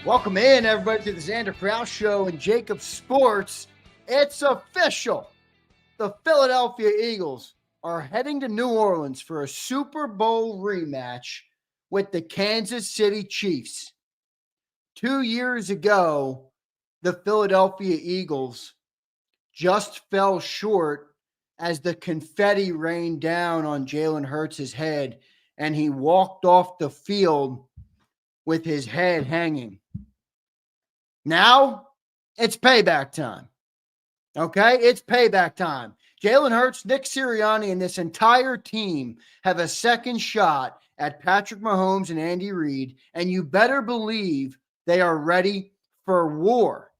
Welcome in, everybody, to the Zander Krause Show and Jacob Sports. It's official. The Philadelphia Eagles are heading to New Orleans for a Super Bowl rematch with the Kansas City Chiefs. 2 years ago, the Philadelphia Eagles just fell short as the confetti rained down on Jalen Hurts' head, and he walked off the field with his head hanging. Now, it's payback time. Okay? It's payback time. Jalen Hurts, Nick Sirianni, and this entire team have a second shot at Patrick Mahomes and Andy Reid, and you better believe they are ready for war.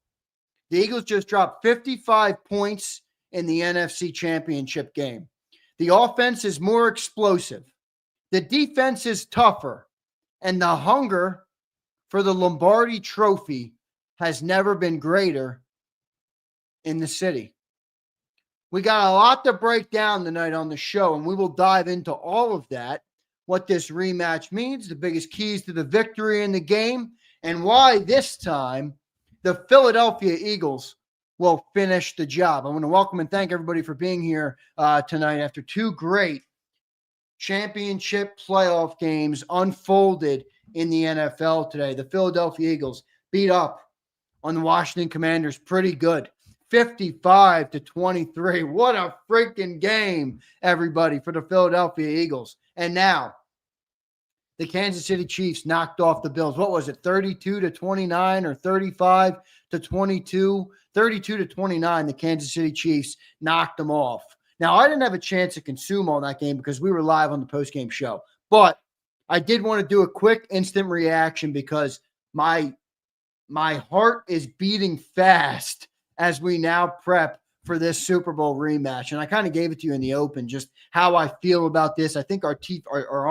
The Eagles just dropped 55 points in the NFC Championship game. The offense is more explosive. The defense is tougher, and the hunger for the Lombardi Trophy has never been greater in the city. We got a lot to break down tonight on the show, and we will dive into all of that, what this rematch means, the biggest keys to the victory in the game, and why this time the Philadelphia Eagles will finish the job. I want to welcome and thank everybody for being here tonight after two great championship playoff games unfolded in the NFL today. The Philadelphia Eagles beat up on the Washington Commanders pretty good. 55-23. What a freaking game, everybody, for the Philadelphia Eagles. And now, the Kansas City Chiefs knocked off the Bills. What was it, 32-29 or 35-22? 32-29, the Kansas City Chiefs knocked them off. Now, I didn't have a chance to consume all that game because we were live on the postgame show. But I did want to do a quick instant reaction because my heart is beating fast as we now prep for this Super Bowl rematch. And I kind of gave it to you in the open, just how I feel about this. I think our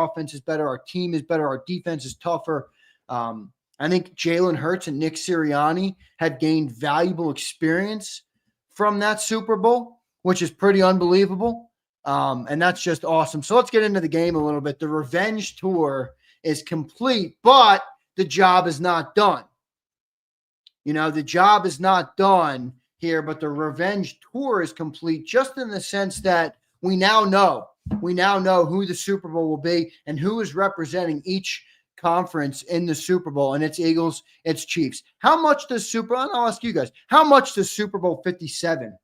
offense is better. Our team is better. Our defense is tougher. I think Jalen Hurts and Nick Sirianni have gained valuable experience from that Super Bowl, which is pretty unbelievable. And that's just awesome. So let's get into the game a little bit. The revenge tour is complete, but the job is not done. You know, the job is not done here, but the revenge tour is complete just in the sense that we now know who the Super Bowl will be and who is representing each conference in the Super Bowl, and it's Eagles, it's Chiefs. How much does I'll ask you guys, how much does Super Bowl 57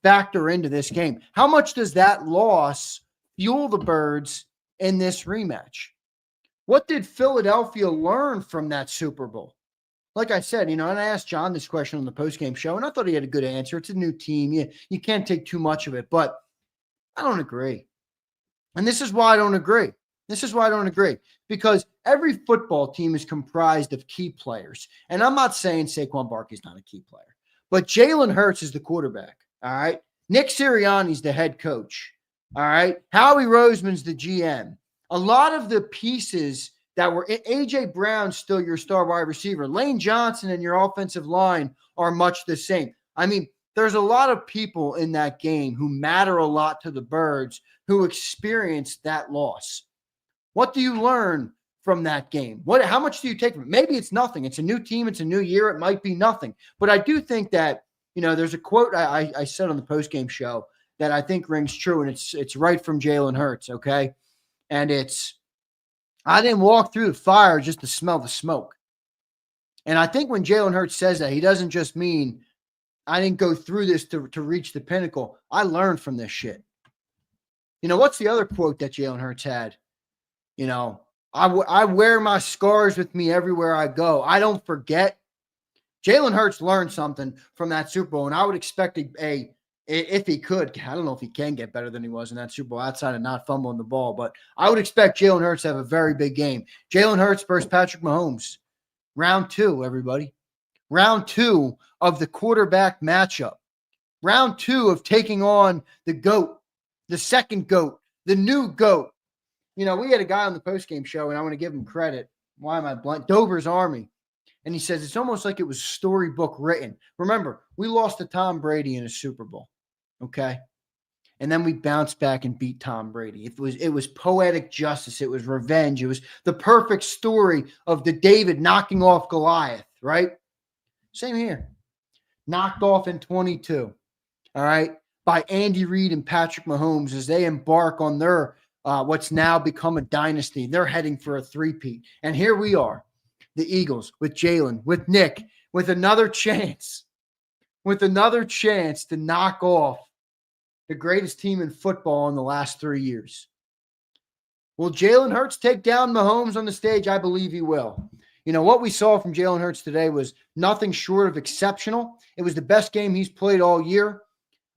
factor into this game? How much does that loss fuel the Birds in this rematch? What did Philadelphia learn from that Super Bowl? Like I said, and I asked John this question on the postgame show, and I thought he had a good answer. It's a new team. You can't take too much of it, but I don't agree. And this is why I don't agree. Because every football team is comprised of key players. And I'm not saying Saquon Barkley's not a key player, but Jalen Hurts is the quarterback, all right? Nick Sirianni's the head coach, all right? Howie Roseman's the GM. A lot of the pieces that were A.J. Brown's still your star wide receiver. Lane Johnson and your offensive line are much the same. I mean, there's a lot of people in that game who matter a lot to the Birds who experienced that loss. What do you learn from that game? How much do you take from it? Maybe it's nothing. It's a new team. It's a new year. It might be nothing. But I do think that, there's a quote I said on the postgame show that I think rings true, and it's right from Jalen Hurts, okay? And it's, I didn't walk through the fire just to smell the smoke. And I think when Jalen Hurts says that, he doesn't just mean I didn't go through this to reach the pinnacle. I learned from this shit. What's the other quote that Jalen Hurts had? I wear my scars with me everywhere I go. I don't forget. Jalen Hurts learned something from that Super Bowl, and I would expect if he could, I don't know if he can get better than he was in that Super Bowl outside of not fumbling the ball, but I would expect Jalen Hurts to have a very big game. Jalen Hurts versus Patrick Mahomes. Round 2, everybody. Round 2 of the quarterback matchup. Round 2 of taking on the GOAT, the second GOAT, the new GOAT. We had a guy on the postgame show, and I want to give him credit. Why am I blank? Dover's Army. And he says it's almost like it was storybook written. Remember, we lost to Tom Brady in a Super Bowl. Okay. And then we bounced back and beat Tom Brady. It was poetic justice. It was revenge. It was the perfect story of the David knocking off Goliath, right? Same here. Knocked off in 22, all right, by Andy Reid and Patrick Mahomes as they embark on their what's now become a dynasty. They're heading for a three-peat. And here we are, the Eagles with Jalen, with Nick, with another chance to knock off the greatest team in football in the last 3 years. Will Jalen Hurts take down Mahomes on the stage? I believe he will. You know, what we saw from Jalen Hurts today was nothing short of exceptional. It was the best game he's played all year.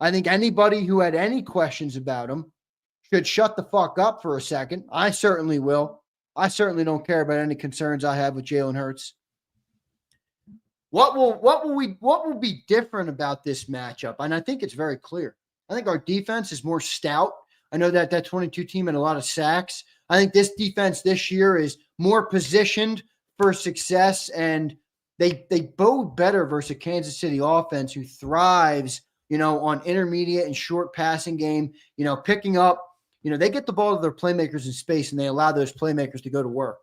I think anybody who had any questions about him should shut the fuck up for a second. I certainly will. I certainly don't care about any concerns I have with Jalen Hurts. What will be different about this matchup? And I think it's very clear. I think our defense is more stout. I know that 22 team had a lot of sacks. I think this defense this year is more positioned for success, and they bode better versus a Kansas City offense who thrives, on intermediate and short passing game, picking up, they get the ball to their playmakers in space and they allow those playmakers to go to work.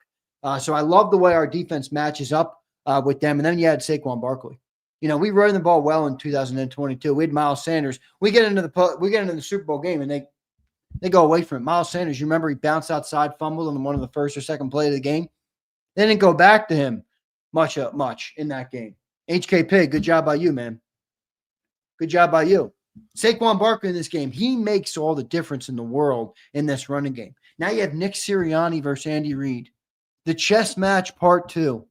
So I love the way our defense matches up with them. And then you had Saquon Barkley. We ran the ball well in 2022. We had Miles Sanders. We get into the Super Bowl game and they go away from it. Miles Sanders, you remember he bounced outside, fumbled on one of the first or second play of the game. They didn't go back to him much in that game. HKP, good job by you, man. Good job by you. Saquon Barkley in this game, he makes all the difference in the world in this running game. Now you have Nick Sirianni versus Andy Reid. The chess match part 2.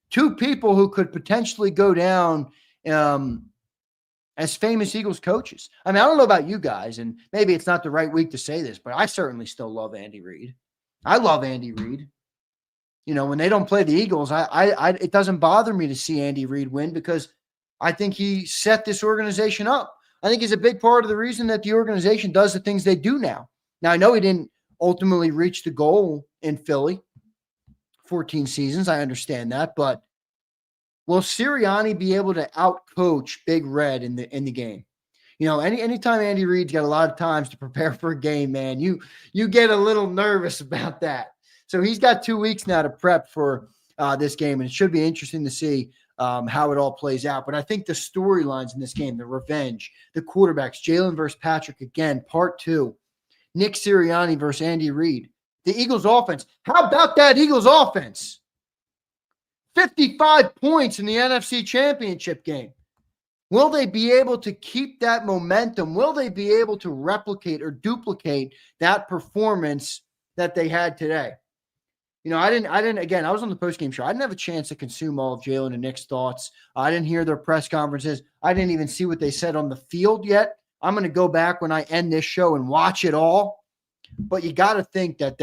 Two people who could potentially go down as famous Eagles coaches. I mean, I don't know about you guys, and maybe it's not the right week to say this, but I certainly still love Andy Reid. I love Andy Reid. When they don't play the Eagles, it doesn't bother me to see Andy Reid win because I think he set this organization up. I think he's a big part of the reason that the organization does the things they do now. Now, I know he didn't ultimately reach the goal in Philly, 14 seasons. I understand that, but will Sirianni be able to outcoach Big Red in the game? Anytime Andy Reid's got a lot of times to prepare for a game, man, you get a little nervous about that. So he's got 2 weeks now to prep for this game, and it should be interesting to see how it all plays out. But I think the storylines in this game, the revenge, the quarterbacks, Jalen versus Patrick again, part 2, Nick Sirianni versus Andy Reid, the Eagles offense. How about that Eagles offense? 55 points in the NFC Championship game. Will they be able to keep that momentum? Will they be able to replicate or duplicate that performance that they had today? I was on the postgame show. I didn't have a chance to consume all of Jalen and Nick's thoughts. I didn't hear their press conferences. I didn't even see what they said on the field yet. I'm going to go back when I end this show and watch it all. But you got to think that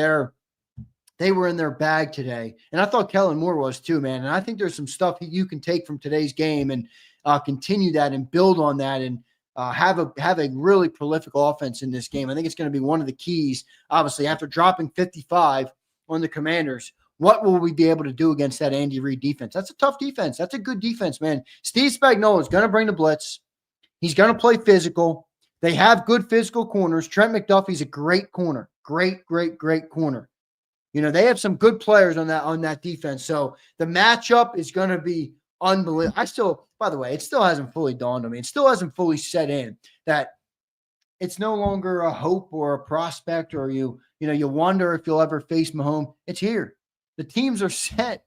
they were in their bag today. And I thought Kellen Moore was too, man. And I think there's some stuff you can take from today's game and continue that and build on that and have a really prolific offense in this game. I think it's going to be one of the keys, obviously, after dropping 55 on the Commanders. What will we be able to do against that Andy Reid defense? That's a tough defense. That's a good defense, man. Steve Spagnuolo is going to bring the blitz. He's going to play physical. They have good physical corners. Trent McDuffie's a great corner. Great corner. They have some good players on that defense. So the matchup is going to be unbelievable. By the way, it still hasn't fully dawned on me. It still hasn't fully set in that it's no longer a hope or a prospect or you wonder if you'll ever face Mahomes. It's here. The teams are set.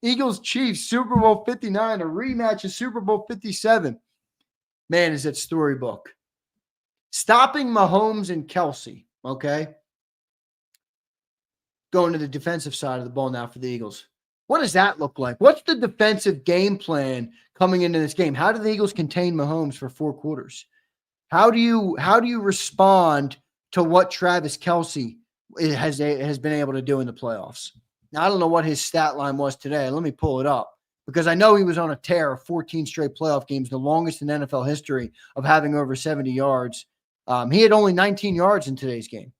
Eagles, Chiefs, Super Bowl 59, a rematch of Super Bowl 57. Man, is it storybook. Stopping Mahomes and Kelsey, okay? Going to the defensive side of the ball now for the Eagles. What does that look like? What's the defensive game plan coming into this game? How do the Eagles contain Mahomes for 4 quarters? How do you respond to what Travis Kelsey has been able to do in the playoffs? Now, I don't know what his stat line was today. Let me pull it up because I know he was on a tear of 14 straight playoff games, the longest in NFL history of having over 70 yards. He had only 19 yards in today's game.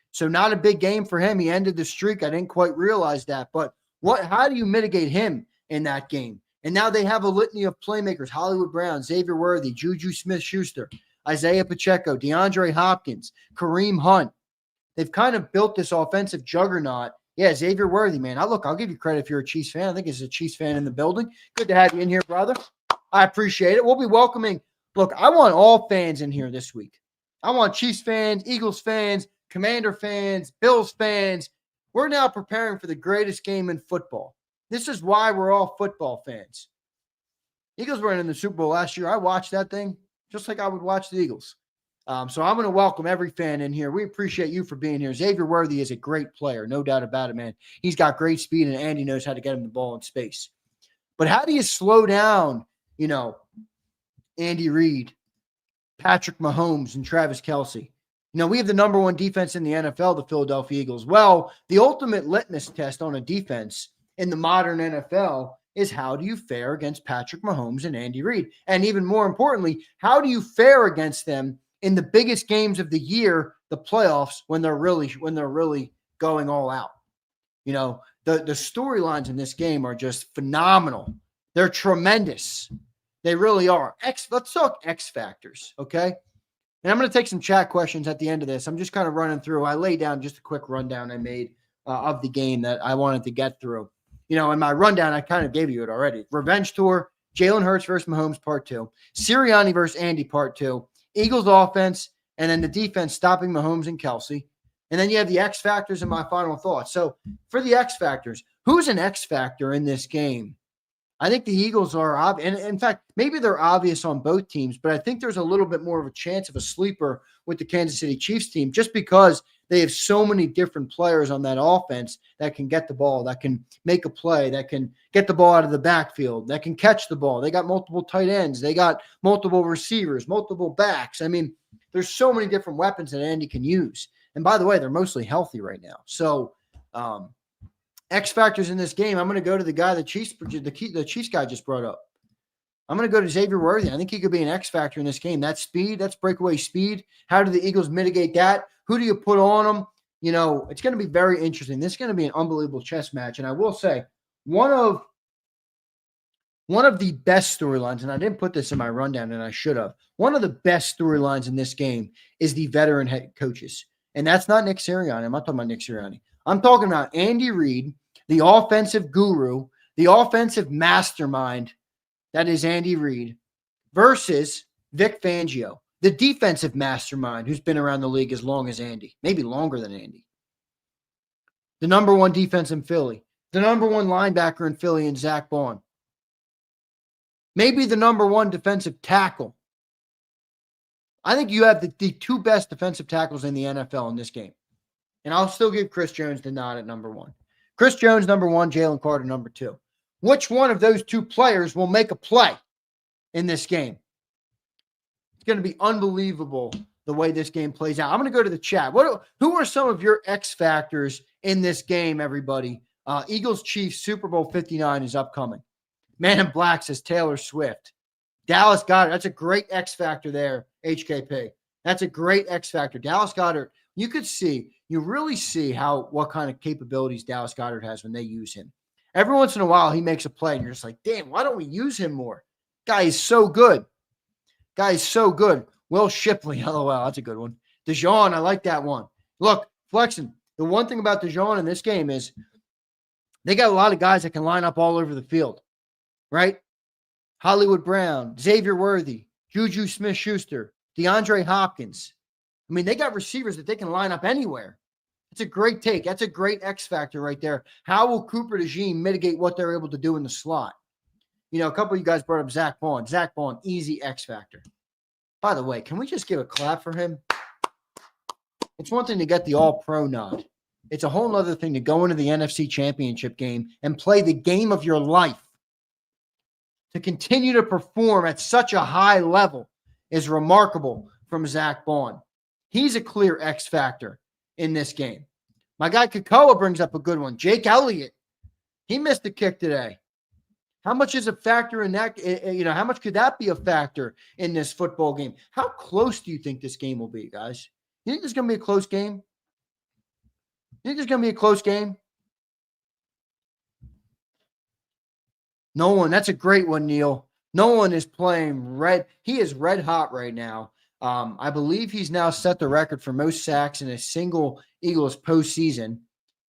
So not a big game for him. He ended the streak. I didn't quite realize that. But how do you mitigate him in that game? And now they have a litany of playmakers, Hollywood Brown, Xavier Worthy, Juju Smith-Schuster. Isaiah Pacheco, DeAndre Hopkins, Kareem Hunt. They've kind of built this offensive juggernaut. Yeah, Xavier Worthy, man. I'll give you credit if you're a Chiefs fan. I think there's a Chiefs fan in the building. Good to have you in here, brother. I appreciate it. We'll be welcoming. Look, I want all fans in here this week. I want Chiefs fans, Eagles fans, Commander fans, Bills fans. We're now preparing for the greatest game in football. This is why we're all football fans. Eagles were in the Super Bowl last year. I watched that thing just like I would watch the Eagles. So I'm going to welcome every fan in here. We appreciate you for being here. Xavier Worthy is a great player, no doubt about it, man. He's got great speed, and Andy knows how to get him the ball in space. But how do you slow down, Andy Reid, Patrick Mahomes, and Travis Kelce? We have the number one defense in the NFL, the Philadelphia Eagles. Well, the ultimate litmus test on a defense in the modern NFL is how do you fare against Patrick Mahomes and Andy Reid? And even more importantly, how do you fare against them in the biggest games of the year, the playoffs, when they're really going all out? The storylines in this game are just phenomenal. They're tremendous. They really are. Let's talk X factors, okay? And I'm going to take some chat questions at the end of this. I'm just kind of running through. I laid down just a quick rundown I made of the game that I wanted to get through. In my rundown, I kind of gave you it already. Revenge tour, Jalen Hurts versus Mahomes, part 2. Sirianni versus Andy, part 2. Eagles offense, and then the defense stopping Mahomes and Kelce. And then you have the X factors and my final thoughts. So for the X factors, who's an X factor in this game? I think the Eagles are obvious. And in fact, maybe they're obvious on both teams, but I think there's a little bit more of a chance of a sleeper with the Kansas City Chiefs team just because they have so many different players on that offense that can get the ball, that can make a play, that can get the ball out of the backfield, that can catch the ball. They got multiple tight ends. They got multiple receivers, multiple backs. I mean, there's so many different weapons that Andy can use. And by the way, they're mostly healthy right now. So, X factors in this game. I'm going to go to the guy the Chiefs guy just brought up. I'm going to go to Xavier Worthy. I think he could be an X factor in this game. That speed, that's breakaway speed. How do the Eagles mitigate that? Who do you put on them? It's going to be very interesting. This is going to be an unbelievable chess match. And I will say, one of the best storylines, and I didn't put this in my rundown, and I should have. One of the best storylines in this game is the veteran head coaches. And that's not Nick Sirianni. I'm not talking about Nick Sirianni. I'm talking about Andy Reid, the offensive guru, the offensive mastermind that is Andy Reid, versus Vic Fangio, the defensive mastermind who's been around the league as long as Andy, maybe longer than Andy. The number one defense in Philly, the number one linebacker in Philly in Zach Bond, maybe the number one defensive tackle. I think you have the two best defensive tackles in the NFL in this game. And I'll still give Chris Jones the nod at number 1. Chris Jones, number 1, Jalen Carter, number 2. Which one of those two players will make a play in this game? It's going to be unbelievable the way this game plays out. I'm going to go to the chat. Who are some of your X factors in this game, everybody? Eagles Chiefs Super Bowl 59 is upcoming. Man in Black says Taylor Swift. Dallas Goedert. That's a great X factor there, HKP. That's a great X factor. Dallas Goedert. You really see what kind of capabilities Dallas Goedert has when they use him. Every once in a while, he makes a play, and you're just like, damn, why don't we use him more? Guy is so good. Will Shipley, LOL, that's a good one. DeJean, I like that one. Look, flexing. The one thing about DeJean in this game is they got a lot of guys that can line up all over the field, right? Hollywood Brown, Xavier Worthy, Juju Smith-Schuster, DeAndre Hopkins. I mean, they got receivers that they can line up anywhere. It's a great take. That's a great X factor right there. How will Cooper DeJean mitigate what they're able to do in the slot? A couple of you guys brought up Zach Bond. Zach Bond, easy X factor. By the way, can we just give a clap for him? It's one thing to get the all-pro nod. It's a whole other thing to go into the NFC Championship game and play the game of your life. To continue to perform at such a high level is remarkable from Zach Bond. He's a clear X factor in this game. My guy Kakoa brings up a good one. Jake Elliott. He missed a kick today. How much is a factor in that? How much could that be a factor in this football game? How close do you think this game will be, guys? You think this is going to be a close game? No one. That's a great one, Neil. No one is playing red. He is red hot right now. I believe he's now set the record for most sacks in a single Eagles postseason.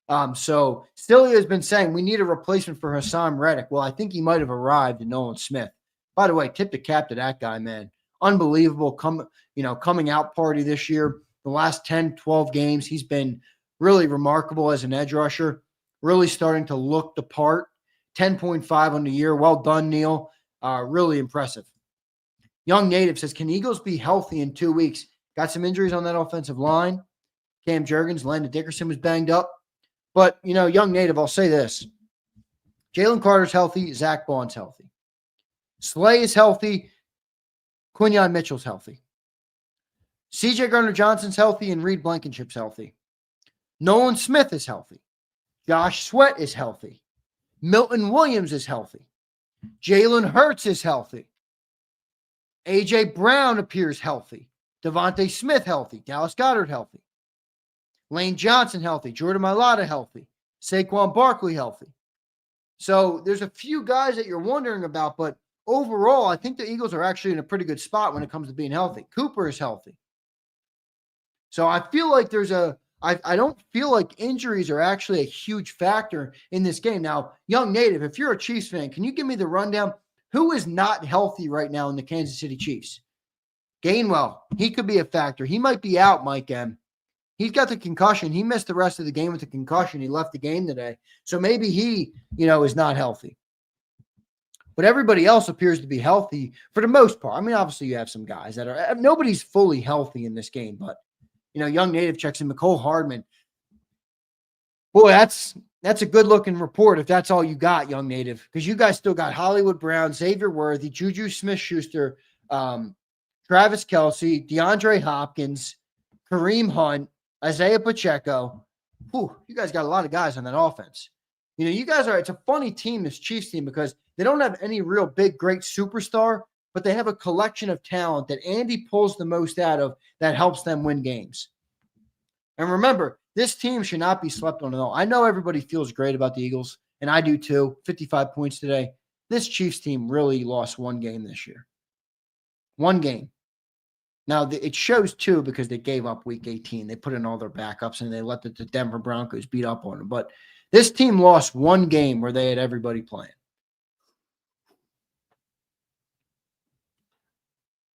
So Stillia has been saying we need a replacement for Hassan Reddick. Well, I think he might have arrived in Nolan Smith. By the way, tip the cap to that guy, man. Unbelievable coming out party this year. The last 10, 12 games, he's been really remarkable as an edge rusher, really starting to look the part. 10.5 on the year. Well done, Neil. Really impressive. Young Native says, can Eagles be healthy in 2 weeks? Got some injuries on that offensive line. Cam Jurgens, Landon Dickerson was banged up. But, Young Native, I'll say this. Jalen Carter's healthy. Zach Bond's healthy. Slay is healthy. Quinyon Mitchell's healthy. C.J. Gardner-Johnson's healthy, and Reed Blankenship's healthy. Nolan Smith is healthy. Josh Sweat is healthy. Milton Williams is healthy. Jalen Hurts is healthy. A.J. Brown appears healthy. Devontae Smith healthy. Dallas Goedert healthy. Lane Johnson healthy. Jordan Mailata healthy. Saquon Barkley healthy. So there's a few guys that you're wondering about, but overall, I think the Eagles are actually in a pretty good spot when it comes to being healthy. Cooper is healthy. So I feel like I don't feel like injuries are actually a huge factor in this game. Now, Young Native, if you're a Chiefs fan, can you give me the rundown? Who is not healthy right now in the Kansas City Chiefs? Gainwell, he could be a factor. He might be out, Mike M. He's got the concussion. He missed the rest of the game with the concussion. He left the game today. So maybe he, is not healthy. But everybody else appears to be healthy for the most part. I mean, obviously you have some guys that are – nobody's fully healthy in this game. But, Young Native checks in. Mecole Hardman. Boy, that's a good-looking report if that's all you got, Young Native, because you guys still got Hollywood Brown, Xavier Worthy, Juju Smith-Schuster, Travis Kelce, DeAndre Hopkins, Kareem Hunt, Isaiah Pacheco. Whew, you guys got a lot of guys on that offense. You guys it's a funny team, this Chiefs team, because they don't have any real big, great superstar, but they have a collection of talent that Andy pulls the most out of that helps them win games. And remember, this team should not be slept on at all. I know everybody feels great about the Eagles, and I do too. 55 points today. This Chiefs team really lost one game this year. One game. Now, it shows too because they gave up week 18. They put in all their backups, and they let the Denver Broncos beat up on them. But this team lost one game where they had everybody playing.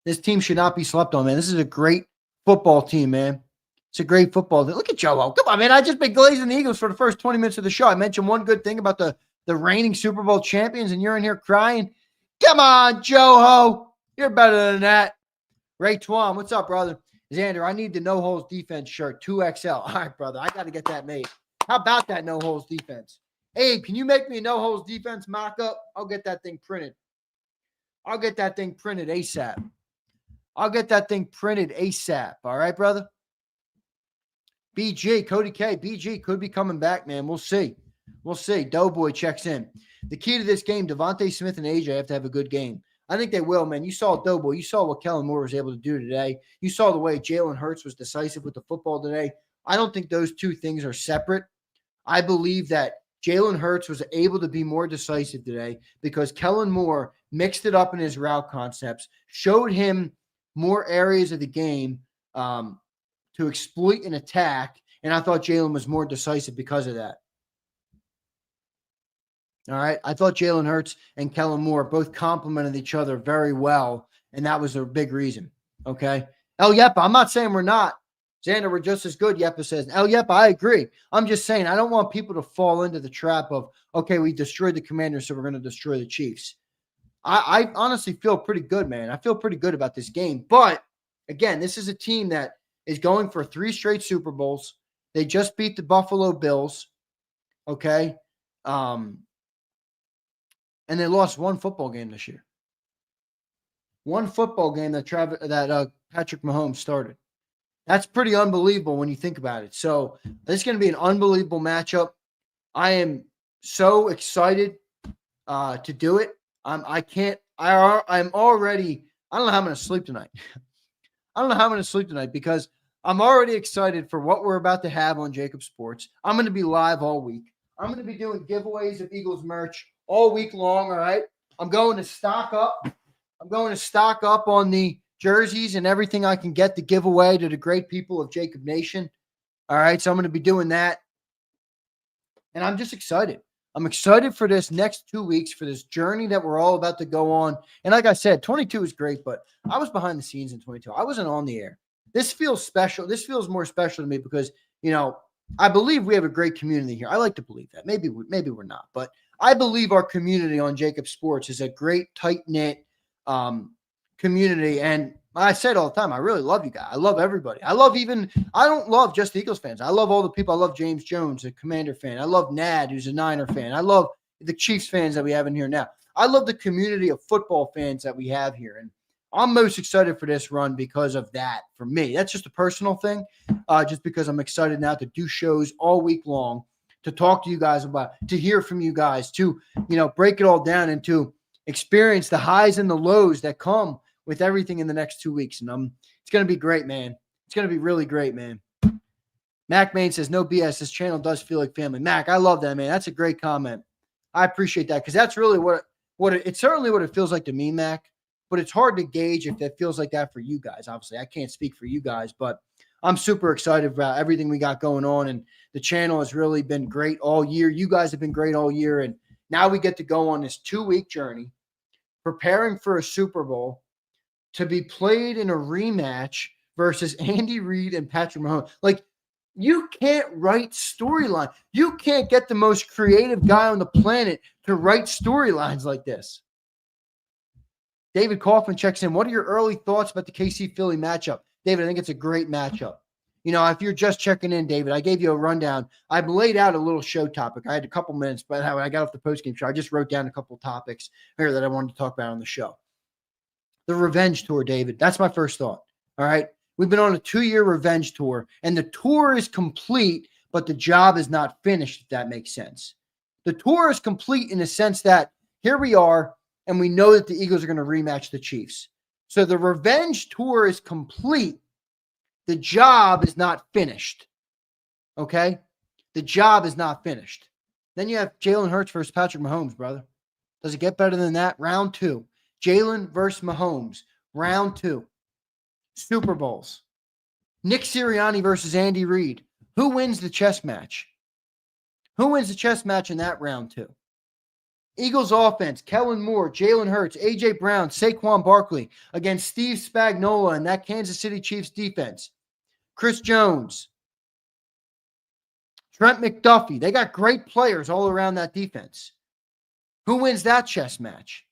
This team should not be slept on, man. This is a great football team, man. It's a great football team. Look at Joe. Come on, man. I just been glazing the Eagles for the first 20 minutes of the show. I mentioned one good thing about the reigning Super Bowl champions, and you're in here crying. Come on, Joe. You're better than that. Ray Twan, what's up, brother? Zander, I need the no-holes defense shirt, 2XL. All right, brother. I got to get that made. How about that no-holes defense? Abe, can you make me a no-holes defense mock-up? I'll get that thing printed. ASAP. All right, brother? BG, Cody K. BG could be coming back, man. We'll see. Doughboy checks in. The key to this game, Devontae Smith and AJ have to have a good game. I think they will, man. You saw Doughboy. You saw what Kellen Moore was able to do today. You saw the way Jalen Hurts was decisive with the football today. I don't think those two things are separate. I believe that Jalen Hurts was able to be more decisive today because Kellen Moore mixed it up in his route concepts, showed him more areas of the game to exploit an attack, and I thought Jalen was more decisive because of that. All right. I thought Jalen Hurts and Kellen Moore both complemented each other very well, and that was a big reason. Okay. El Yepa, I'm not saying we're not. Zander, we're just as good, Yepa says. El Yepa, I agree. I'm just saying I don't want people to fall into the trap of, okay, we destroyed the Commanders, so we're going to destroy the Chiefs. I honestly feel pretty good, man. I feel pretty good about this game. But, again, this is a team that is going for 3 straight Super Bowls. They just beat the Buffalo Bills. Okay. And they lost one football game this year. One football game that Patrick Mahomes started. That's pretty unbelievable when you think about it. So this is going to be an unbelievable matchup. I am so excited to do it. I'm already. I don't know how I'm going to sleep tonight. Because I'm already excited for what we're about to have on Jacob Sports. I'm going to be live all week. I'm going to be doing giveaways of Eagles merch all week long, all right? I'm going to stock up on the jerseys and everything I can get to give away to the great people of Jacob Nation. All right, so I'm going to be doing that. And I'm just excited. I'm excited for this next 2 weeks, for this journey that we're all about to go on. And like I said, 22 is great, but I was behind the scenes in 22. I wasn't on the air. This feels special. This feels more special to me because, I believe we have a great community here. I like to believe that. Maybe we're not, but I believe our community on Jacob Sports is a great, tight-knit community. And I say it all the time. I really love you guys. I love everybody. I don't love just Eagles fans. I love all the people. I love James Jones, a Commander fan. I love Nad, who's a Niner fan. I love the Chiefs fans that we have in here now. I love the community of football fans that we have here. And I'm most excited for this run because of that. For me, that's just a personal thing, just because I'm excited now to do shows all week long, to talk to you guys about, to hear from you guys, to, break it all down and to experience the highs and the lows that come with everything in the next 2 weeks. And it's going to be great, man. It's going to be really great, man. Mac Main says, no BS. This channel does feel like family. Mac, I love that, man. That's a great comment. I appreciate that because that's really it's certainly what it feels like to me, Mac. But it's hard to gauge if that feels like that for you guys. Obviously, I can't speak for you guys, but I'm super excited about everything we got going on. And the channel has really been great all year. You guys have been great all year. And now we get to go on this 2-week journey, preparing for a Super Bowl to be played in a rematch versus Andy Reid and Patrick Mahomes. Like, you can't write storyline. You can't get the most creative guy on the planet to write storylines like this. David Kaufman checks in. What are your early thoughts about the KC-Philly matchup? David, I think it's a great matchup. If you're just checking in, David, I gave you a rundown. I've laid out a little show topic. I had a couple minutes, but when I got off the postgame show, I just wrote down a couple of topics here that I wanted to talk about on the show. The revenge tour, David. That's my first thought. All right. We've been on a 2-year revenge tour, and the tour is complete, but the job is not finished, if that makes sense. The tour is complete in the sense that here we are, and we know that the Eagles are going to rematch the Chiefs. So the revenge tour is complete. The job is not finished. Okay? The job is not finished. Then you have Jalen Hurts versus Patrick Mahomes, brother. Does it get better than that? Round 2. Jalen versus Mahomes. Round 2. Super Bowls. Nick Sirianni versus Andy Reid. Who wins the chess match? Who wins the chess match in that round 2? Eagles offense, Kellen Moore, Jalen Hurts, A.J. Brown, Saquon Barkley against Steve Spagnuolo and that Kansas City Chiefs defense. Chris Jones, Trent McDuffie. They got great players all around that defense. Who wins that chess match?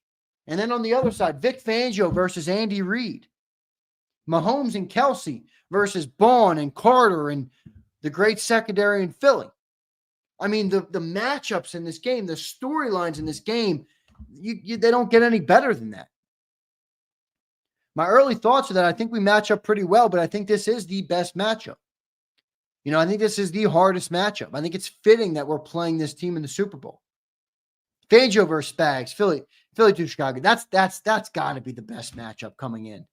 And then on the other side, Vic Fangio versus Andy Reid. Mahomes and Kelsey versus Bond and Carter and the great secondary in Philly. I mean, the matchups in this game, the storylines in this game, they don't get any better than that. My early thoughts are that I think we match up pretty well, but I think this is the best matchup. I think this is the hardest matchup. I think it's fitting that we're playing this team in the Super Bowl. Fangio versus Spags, Philly to Chicago. That's got to be the best matchup coming in.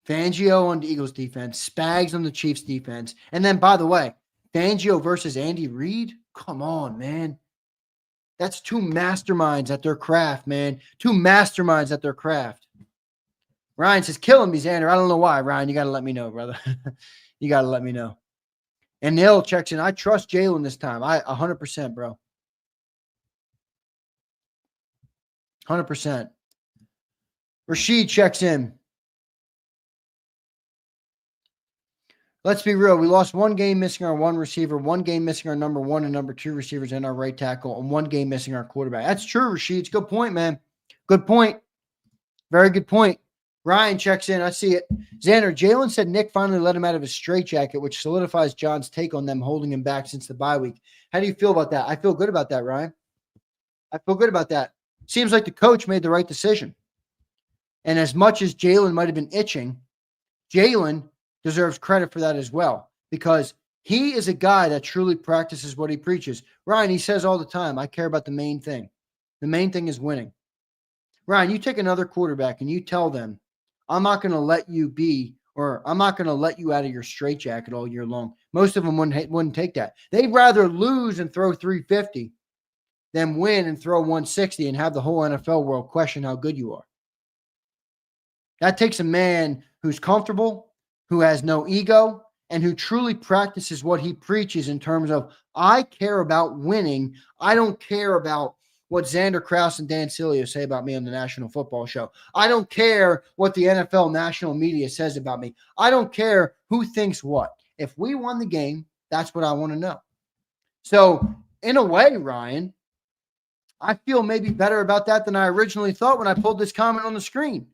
Fangio on the Eagles defense, Spags on the Chiefs defense, and then, by the way, Fangio versus Andy Reid? Come on, man. That's 2 masterminds at their craft, man. 2 masterminds at their craft. Ryan says, killing me, Zander. I don't know why, Ryan. You got to let me know, brother. You got to let me know. And Neil checks in. I trust Jalen this time. 100%, bro. 100%. Rashid checks in. Let's be real. We lost 1 game missing our 1 receiver, 1 game missing our number 1 and number 2 receivers and our right tackle, and 1 game missing our quarterback. That's true, Rashid. It's a good point, man. Good point. Very good point. Ryan checks in. I see it. Xander, Jalen said Nick finally let him out of his straitjacket, which solidifies John's take on them holding him back since the bye week. How do you feel about that? I feel good about that, Ryan. I feel good about that. Seems like the coach made the right decision. And as much as Jalen might have been itching, Jalen deserves credit for that as well, because he is a guy that truly practices what he preaches. Ryan, he says all the time, I care about the main thing. The main thing is winning. Ryan, you take another quarterback and you tell them, I'm not going to let you be, or I'm not going to let you out of your straitjacket all year long. Most of them wouldn't take that. They'd rather lose and throw 350 than win and throw 160 and have the whole NFL world question how good you are. That takes a man who's comfortable, who has no ego, and who truly practices what he preaches in terms of, I care about winning. I don't care about what Zander Krause and Dan Cilio say about me on the National Football Show. I don't care what the NFL national media says about me. I don't care who thinks what. If we won the game, that's what I want to know. So, in a way, Ryan, I feel maybe better about that than I originally thought when I pulled this comment on the screen.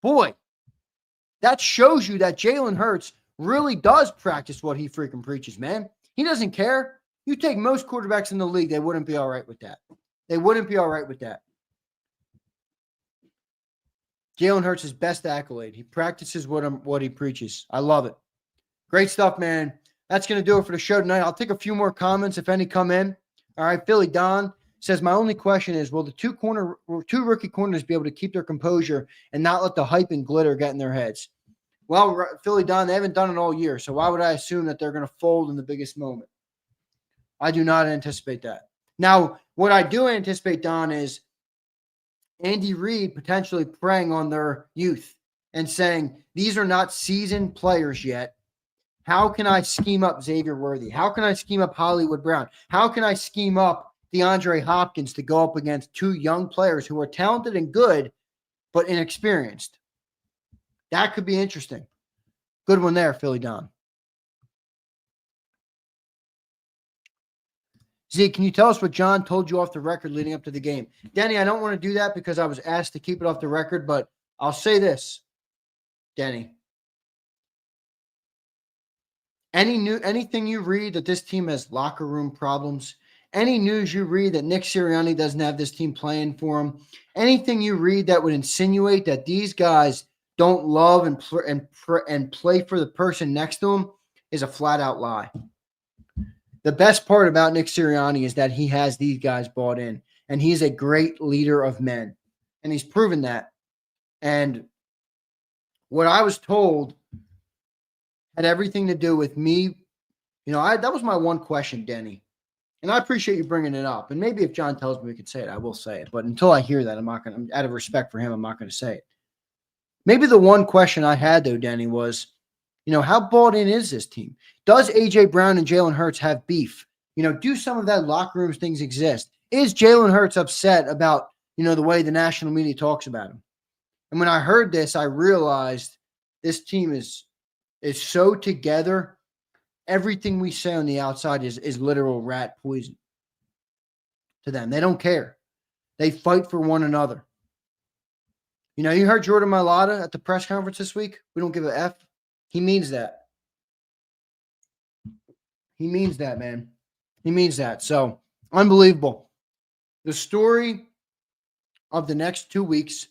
Boy, that shows you that Jalen Hurts really does practice what he freaking preaches, man. He doesn't care. You take most quarterbacks in the league, they wouldn't be all right with that. They wouldn't be all right with that. Jalen Hurts' best accolade. He practices what he preaches. I love it. Great stuff, man. That's going to do it for the show tonight. I'll take a few more comments if any come in. All right, Philly Don says, my only question is, will the two rookie corners be able to keep their composure and not let the hype and glitter get in their heads? Well, Philly Don, they haven't done it all year, so why would I assume that they're going to fold in the biggest moment? I do not anticipate that. Now, what I do anticipate, Don, is Andy Reid potentially preying on their youth and saying, these are not seasoned players yet. How can I scheme up Xavier Worthy? How can I scheme up Hollywood Brown? How can I scheme up DeAndre Hopkins to go up against two young players who are talented and good, but inexperienced? That could be interesting. Good one there, Philly Don. Zeke, can you tell us what John told you off the record leading up to the game? Denny, I don't want to do that because I was asked to keep it off the record, but I'll say this, Denny. Anything you read that this team has locker room problems, any news you read that Nick Sirianni doesn't have this team playing for him, anything you read that would insinuate that these guys don't love and play for the person next to them is a flat out lie. The best part about Nick Sirianni is that he has these guys bought in, and he's a great leader of men, and he's proven that. And what I was told had everything to do with me. That was my one question, Denny. And I appreciate you bringing it up. And maybe if John tells me we could say it, I will say it. But until I hear that, out of respect for him, I'm not going to say it. Maybe the one question I had, though, Denny, was, how bought in is this team? Does A.J. Brown and Jalen Hurts have beef? Do some of that locker room things exist? Is Jalen Hurts upset about, the way the national media talks about him? And when I heard this, I realized this team is so together. Everything we say on the outside is literal rat poison to them. They don't care. They fight for one another. You heard Jordan Mailata at the press conference this week? We don't give a F. He means that. He means that, man. He means that. So, unbelievable. The story of the next 2 weeks,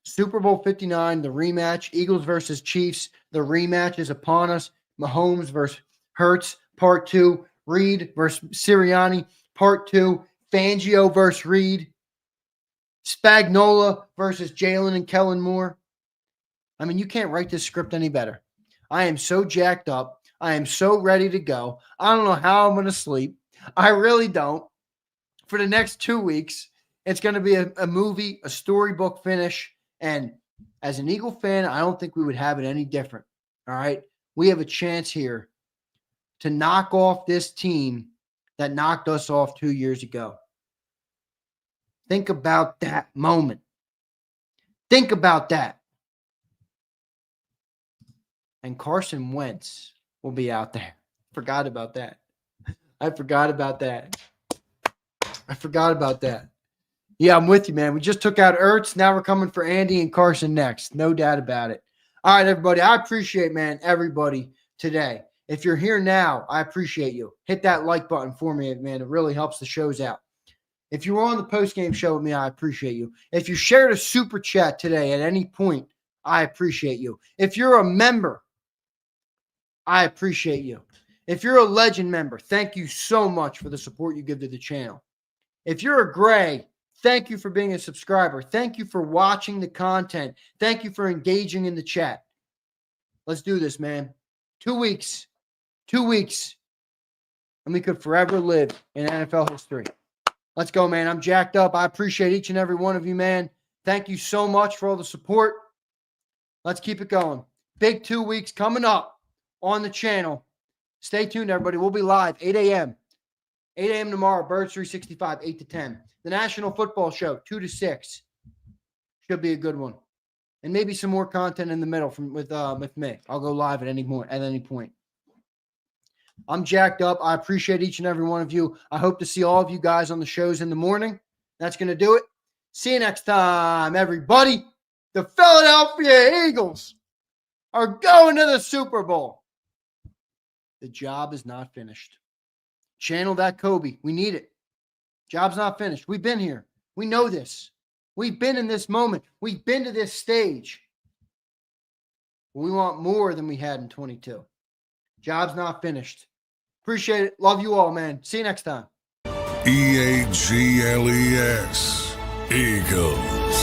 Super Bowl 59, the rematch, Eagles versus Chiefs, the rematch is upon us. Mahomes versus Hurts, part 2. Reid versus Sirianni, part 2. Fangio versus Reid. Spagnuolo versus Jalen and Kellen Moore. I mean, you can't write this script any better. I am so jacked up. I am so ready to go. I don't know how I'm going to sleep. I really don't. For the next 2 weeks, it's going to be a movie, a storybook finish. And as an Eagle fan, I don't think we would have it any different. All right? We have a chance here to knock off this team that knocked us off 2 years ago. Think about that moment. Think about that. And Carson Wentz will be out there. Forgot about that. I forgot about that. Yeah, I'm with you, man. We just took out Ertz. Now we're coming for Andy and Carson next. No doubt about it. All right, everybody. I appreciate, man, everybody today. If you're here now, I appreciate you. Hit that like button for me, man. It really helps the shows out. If you were on the post-game show with me, I appreciate you. If you shared a super chat today at any point, I appreciate you. If you're a member, I appreciate you. If you're a legend member, thank you so much for the support you give to the channel. If you're a gray, thank you for being a subscriber. Thank you for watching the content. Thank you for engaging in the chat. Let's do this, man. 2 weeks. 2 weeks. And we could forever live in NFL history. Let's go, man. I'm jacked up. I appreciate each and every one of you, man. Thank you so much for all the support. Let's keep it going. Big 2 weeks coming up on the channel. Stay tuned, everybody. We'll be live 8 a.m. 8 a.m. tomorrow, Birds 365, 8 to 10. The National Football Show, 2 to 6. Should be a good one. And maybe some more content in the middle with me. I'll go live at any point. I'm jacked up. I appreciate each and every one of you. I hope to see all of you guys on the shows in the morning. That's going to do it. See you next time, everybody. The Philadelphia Eagles are going to the Super Bowl. The job is not finished. Channel that Kobe. We need it. Job's not finished. We've been here. We know this. We've been in this moment. We've been to this stage. We want more than we had in 22. Job's not finished. Appreciate it. Love you all, man. See you next time. EAGLES. Eagles.